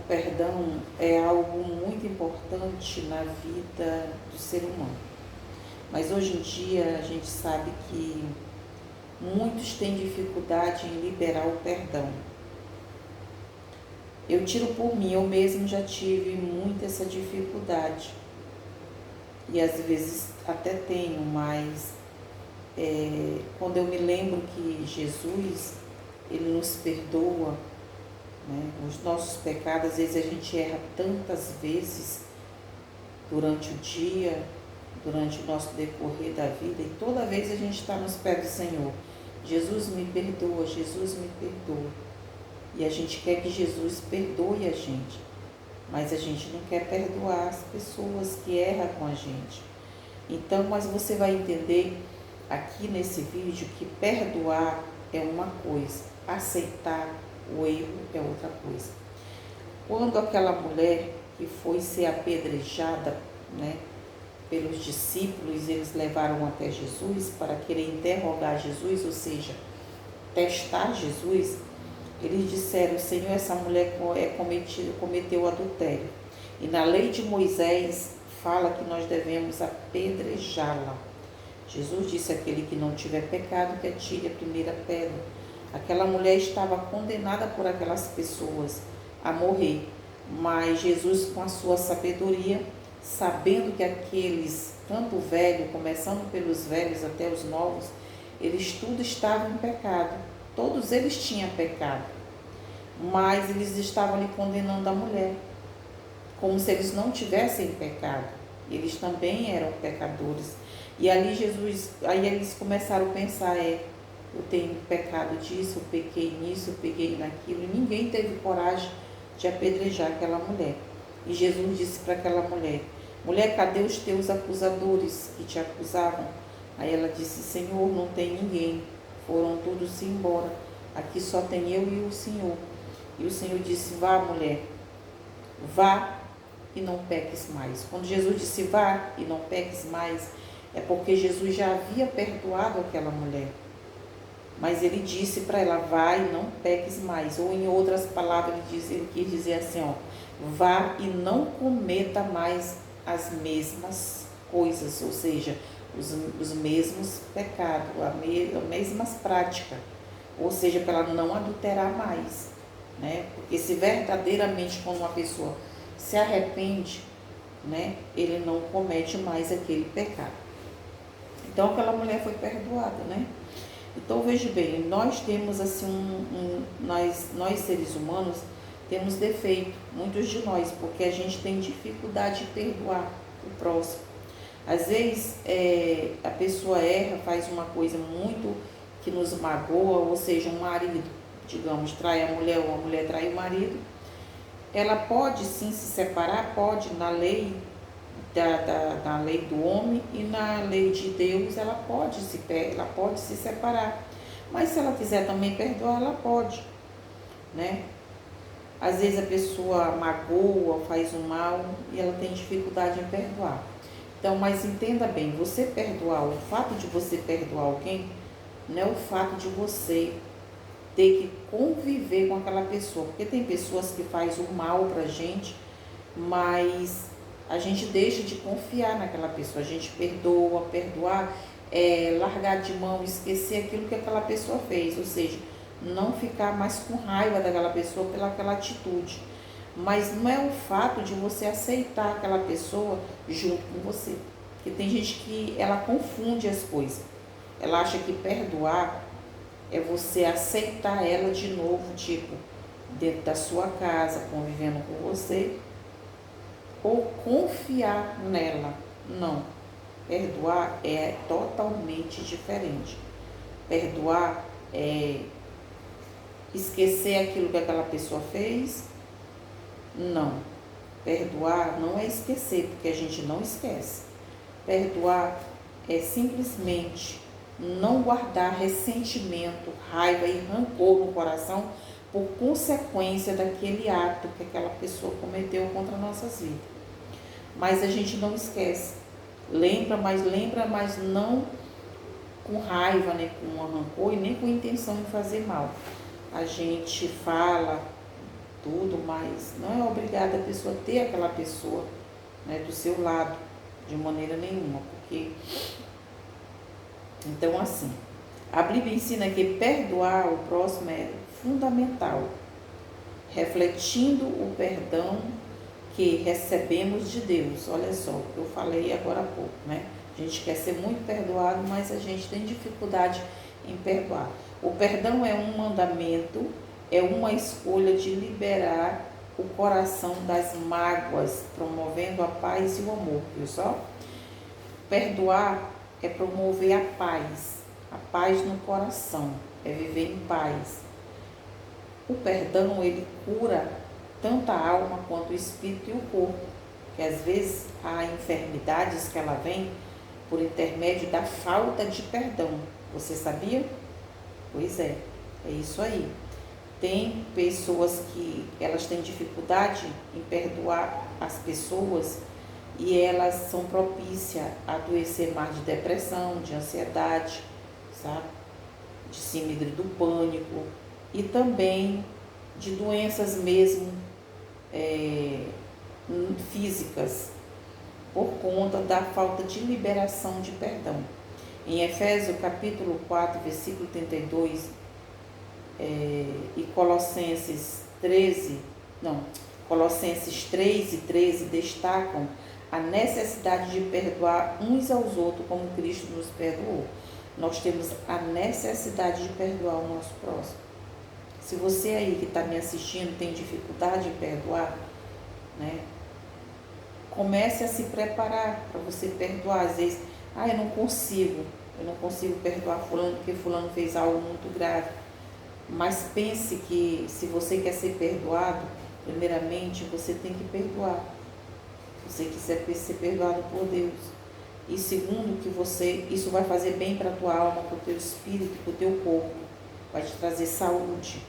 perdão é algo muito importante na vida do ser humano. Mas hoje em dia a gente sabe que muitos têm dificuldade em liberar o perdão. Eu tiro por mim, eu mesmo já tive muito essa dificuldade. E às vezes até tenho, mas quando eu me lembro que Jesus, Ele nos perdoa, né? Os nossos pecados, às vezes a gente erra tantas vezes durante o dia, durante o nosso decorrer da vida, e toda vez a gente está nos pés do Senhor. Jesus me perdoa, Jesus me perdoa. E a gente quer que Jesus perdoe a gente, mas a gente não quer perdoar as pessoas que erram com a gente. Então, mas você vai entender aqui nesse vídeo que perdoar é uma coisa, aceitar o erro é outra coisa. Quando aquela mulher que foi ser apedrejada, né, pelos discípulos, eles levaram até Jesus para querer interrogar Jesus, ou seja, testar Jesus, eles disseram: Senhor, essa mulher cometeu adultério. E na lei de Moisés fala que nós devemos apedrejá-la. Jesus disse: aquele que não tiver pecado, que atire a primeira pedra. Aquela mulher estava condenada por aquelas pessoas a morrer. Mas Jesus, com a sua sabedoria, sabendo que aqueles, tanto o velho, começando pelos velhos até os novos, eles tudo estavam em pecado. Todos eles tinham pecado, mas eles estavam ali condenando a mulher, como se eles não tivessem pecado. Eles também eram pecadores. E ali aí eles começaram a pensar: eu tenho pecado disso, eu pequei nisso, eu peguei naquilo. E ninguém teve coragem de apedrejar aquela mulher. E Jesus disse para aquela mulher: mulher, cadê os teus acusadores que te acusavam? Aí ela disse: Senhor, não tem ninguém. Foram todos embora. Aqui só tem eu e o Senhor. E o Senhor disse: vá, mulher, vá e não peques mais. Quando Jesus disse vá e não peques mais, é porque Jesus já havia perdoado aquela mulher. Mas ele disse para ela: vá e não peques mais. Ou em outras palavras, ele quis dizer assim, vá e não cometa mais as mesmas coisas, ou seja, os mesmos pecados, as mesmas práticas, ou seja, para ela não adulterar mais, né? Porque se verdadeiramente quando uma pessoa se arrepende, né, ele não comete mais aquele pecado. Então aquela mulher foi perdoada, né? Então veja bem, nós temos assim nós seres humanos temos defeito, muitos de nós, porque a gente tem dificuldade de perdoar o próximo. Às vezes a pessoa erra, faz uma coisa muito que nos magoa, ou seja, um marido, digamos, trai a mulher ou a mulher trai o marido. Ela pode sim se separar, pode, na lei na lei do homem e na lei de Deus, ela pode se separar. Mas se ela quiser também perdoar, ela pode, né? Às vezes a pessoa magoa, faz um mal e ela tem dificuldade em perdoar. Então, mas entenda bem, você perdoar, o fato de você perdoar alguém, não é o fato de você ter que conviver com aquela pessoa. Porque tem pessoas que fazem o mal pra gente, mas a gente deixa de confiar naquela pessoa. A gente perdoar é largar de mão, esquecer aquilo que aquela pessoa fez. Ou seja, não ficar mais com raiva daquela pessoa pelaquela atitude. Mas não é o fato de você aceitar aquela pessoa junto com você. Porque tem gente que ela confunde as coisas. Ela acha que perdoar é você aceitar ela de novo, tipo, dentro da sua casa, convivendo com você, ou confiar nela. Não. Perdoar é totalmente diferente. Perdoar é esquecer aquilo que aquela pessoa fez. Não. Perdoar não é esquecer, porque a gente não esquece. Perdoar é simplesmente não guardar ressentimento, raiva e rancor no coração por consequência daquele ato que aquela pessoa cometeu contra nossas vidas. Mas a gente não esquece. Lembra, mas não com raiva, né, com rancor e nem com intenção de fazer mal. A gente fala, tudo, mas não é obrigada a pessoa ter aquela pessoa, né, do seu lado, de maneira nenhuma, porque... Então, assim, a Bíblia ensina que perdoar o próximo é fundamental, refletindo o perdão que recebemos de Deus. Olha só, eu falei agora há pouco, né? A gente quer ser muito perdoado, mas a gente tem dificuldade em perdoar. O perdão é um mandamento, é uma escolha de liberar o coração das mágoas, promovendo a paz e o amor, viu só? Perdoar é promover a paz no coração, é viver em paz. O perdão, ele cura tanto a alma quanto o espírito e o corpo, que às vezes há enfermidades que ela vem por intermédio da falta de perdão. Você sabia? Pois é isso aí. Tem pessoas que elas têm dificuldade em perdoar as pessoas e elas são propícias a adoecer mais de depressão, de ansiedade, sabe? De síndrome do pânico e também de doenças mesmo físicas, por conta da falta de liberação de perdão. Em Efésios capítulo 4, versículo 32 e Colossenses 3 e 13 destacam a necessidade de perdoar uns aos outros como Cristo nos perdoou. Nós temos a necessidade de perdoar o nosso próximo. Se você aí que está me assistindo tem dificuldade em perdoar, né? Comece a se preparar para você perdoar. Às vezes, eu não consigo perdoar fulano porque fulano fez algo muito grave. Mas pense que se você quer ser perdoado, primeiramente você tem que perdoar. Você quiser ser perdoado por Deus. E segundo, que isso vai fazer bem para a tua alma, para o teu espírito, para o teu corpo. Vai te trazer saúde,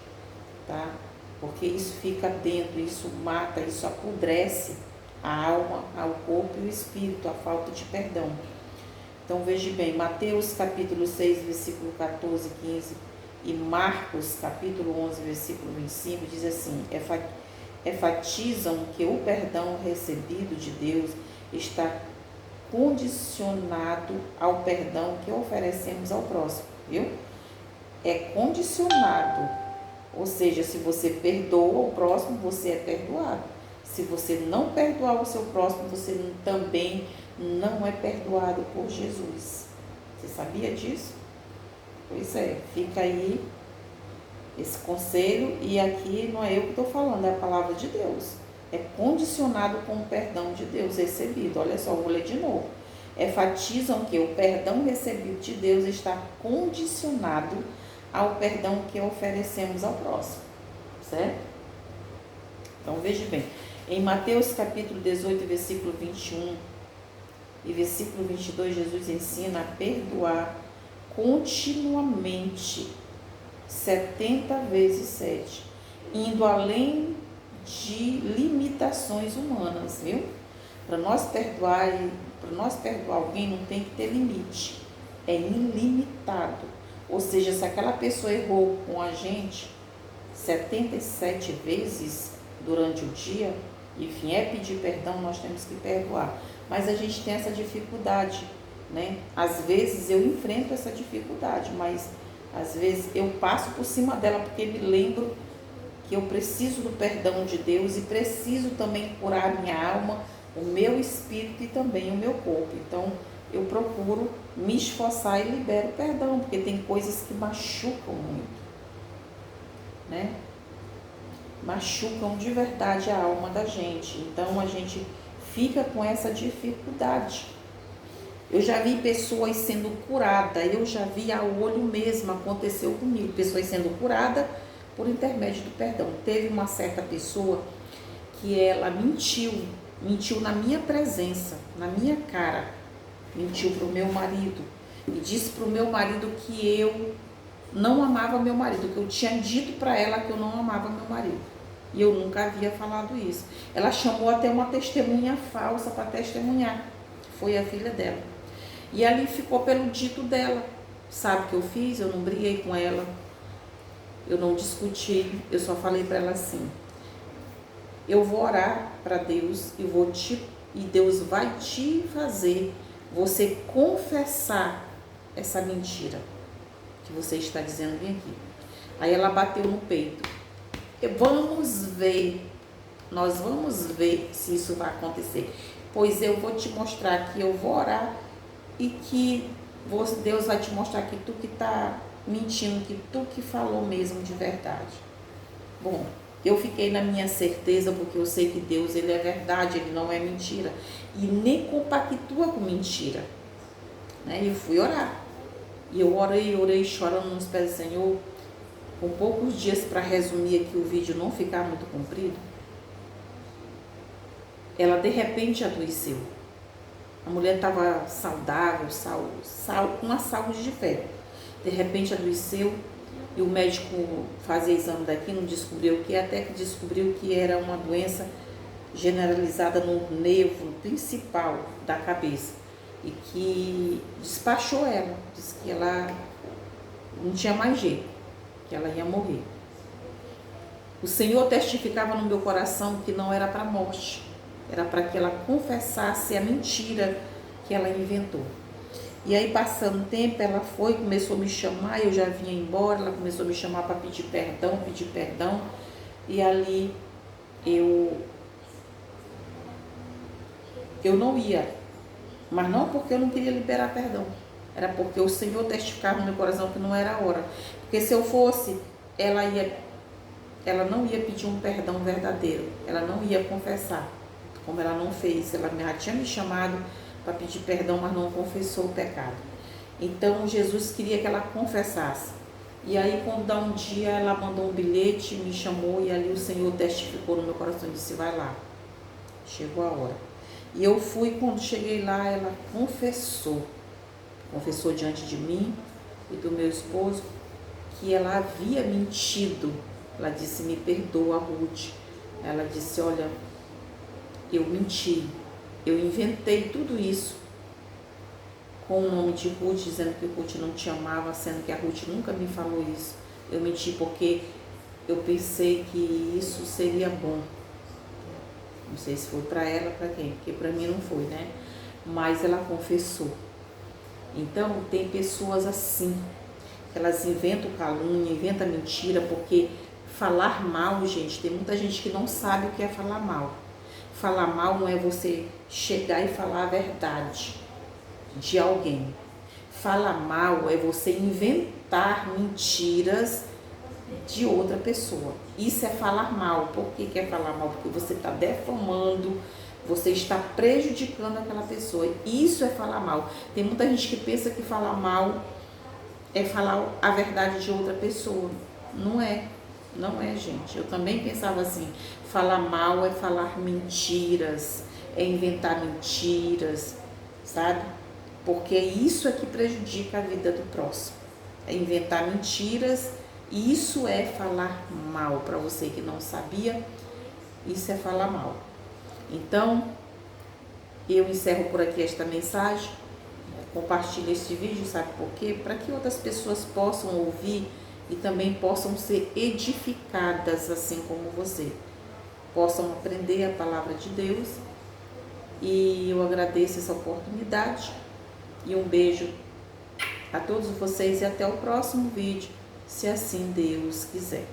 tá? Porque isso fica dentro, isso mata, isso apodrece a alma, ao corpo e o espírito, a falta de perdão. Então veja bem, Mateus capítulo 6, versículo 14 e 15 e Marcos capítulo 11, versículo 25 diz assim: enfatizam que o perdão recebido de Deus está condicionado ao perdão que oferecemos ao próximo, viu? É condicionado, ou seja, se você perdoa o próximo, você é perdoado. Se você não perdoar o seu próximo, você também não é perdoado por Jesus. Você sabia disso? Pois é, fica aí esse conselho, e aqui não é eu que estou falando, é a palavra de Deus. É condicionado com o perdão de Deus recebido. Olha só, vou ler de novo. Enfatizam que o perdão recebido de Deus está condicionado ao perdão que oferecemos ao próximo, certo? Então veja bem, em Mateus capítulo 18, versículo 21 e versículo 22, Jesus ensina a perdoar continuamente 70 vezes 7, indo além de limitações humanas, viu? Para nós perdoar alguém não tem que ter limite, é ilimitado. Ou seja, se aquela pessoa errou com a gente 77 vezes durante o dia, enfim, é pedir perdão, nós temos que perdoar. Mas a gente tem essa dificuldade, né? Às vezes eu enfrento essa dificuldade, mas às vezes eu passo por cima dela porque me lembro que eu preciso do perdão de Deus e preciso também curar a minha alma, o meu espírito e também o meu corpo. Então eu procuro me esforçar e libero o perdão, porque tem coisas que machucam muito, né? Machucam de verdade a alma da gente. Então a gente fica com essa dificuldade. Eu já vi pessoas sendo curadas, eu já vi a olho mesmo, aconteceu comigo, pessoas sendo curadas por intermédio do perdão. Teve uma certa pessoa que ela mentiu na minha presença, na minha cara, mentiu para o meu marido e disse para o meu marido que eu não amava meu marido, que eu tinha dito para ela que eu não amava meu marido. E eu nunca havia falado isso. Ela chamou até uma testemunha falsa para testemunhar, foi a filha dela. E ali ficou pelo dito dela. Sabe o que eu fiz? Eu não briguei com ela, eu não discuti, eu só falei para ela assim: eu vou orar para Deus e Deus vai te fazer você confessar essa mentira que você está dizendo bem aqui. Aí ela bateu no peito. Nós vamos ver se isso vai acontecer. Pois eu vou te mostrar que eu vou orar e que Deus vai te mostrar que tu que está mentindo, que tu que falou mesmo de verdade. Bom, eu fiquei na minha certeza porque eu sei que Deus, ele é verdade, ele não é mentira. E nem compactua com mentira. Né? E eu fui orar. E eu orei chorando nos pés do Senhor. Com poucos dias para resumir aqui o vídeo, não ficar muito comprido. Ela de repente adoeceu. A mulher estava saudável, com uma saúde de ferro. De repente adoeceu e o médico fazia exame daqui, não descobriu o que, até que descobriu que era uma doença generalizada no nervo principal da cabeça e que despachou ela, disse que ela não tinha mais jeito, que ela ia morrer. O Senhor testificava no meu coração que não era para a morte, era para que ela confessasse a mentira que ela inventou. E aí, passando tempo, ela começou a me chamar, eu já vinha embora, ela começou a me chamar para pedir perdão, e ali eu não ia, mas não porque eu não queria liberar perdão, era porque o Senhor testificava no meu coração que não era a hora, porque se eu fosse, ela não ia pedir um perdão verdadeiro, ela não ia confessar, como ela não fez, ela já tinha me chamado para pedir perdão, mas não confessou o pecado. Então Jesus queria que ela confessasse. E aí, quando dá um dia, ela mandou um bilhete, me chamou e ali o Senhor testificou no meu coração e disse: vai lá, chegou a hora. E eu fui, quando cheguei lá, ela confessou diante de mim e do meu esposo que ela havia mentido. Ela disse: me perdoa, Ruth. Ela disse: olha, eu menti, eu inventei tudo isso com o nome de Ruth, dizendo que Ruth não te amava, sendo que a Ruth nunca me falou isso. Eu menti porque eu pensei que isso seria bom. Não sei se foi para ela, para quem, porque para mim não foi, né? Mas ela confessou. Então, tem pessoas assim, elas inventam calúnia, inventam mentira, porque falar mal, gente, tem muita gente que não sabe o que é falar mal. Falar mal não é você chegar e falar a verdade de alguém. Falar mal é você inventar mentiras de outra pessoa. Isso é falar mal. Por que é falar mal? Porque você está defamando, você está prejudicando aquela pessoa. Isso é falar mal. Tem muita gente que pensa que falar mal é falar a verdade de outra pessoa. Não é. Não é, gente. Eu também pensava assim, falar mal é falar mentiras, é inventar mentiras, sabe? Porque isso é que prejudica a vida do próximo. É inventar mentiras, e isso é falar mal. Para você que não sabia, isso é falar mal. Então, eu encerro por aqui esta mensagem. Compartilhe este vídeo, sabe por quê? Para que outras pessoas possam ouvir e também possam ser edificadas assim como você. Possam aprender a palavra de Deus. E eu agradeço essa oportunidade. E um beijo a todos vocês e até o próximo vídeo, se assim Deus quiser.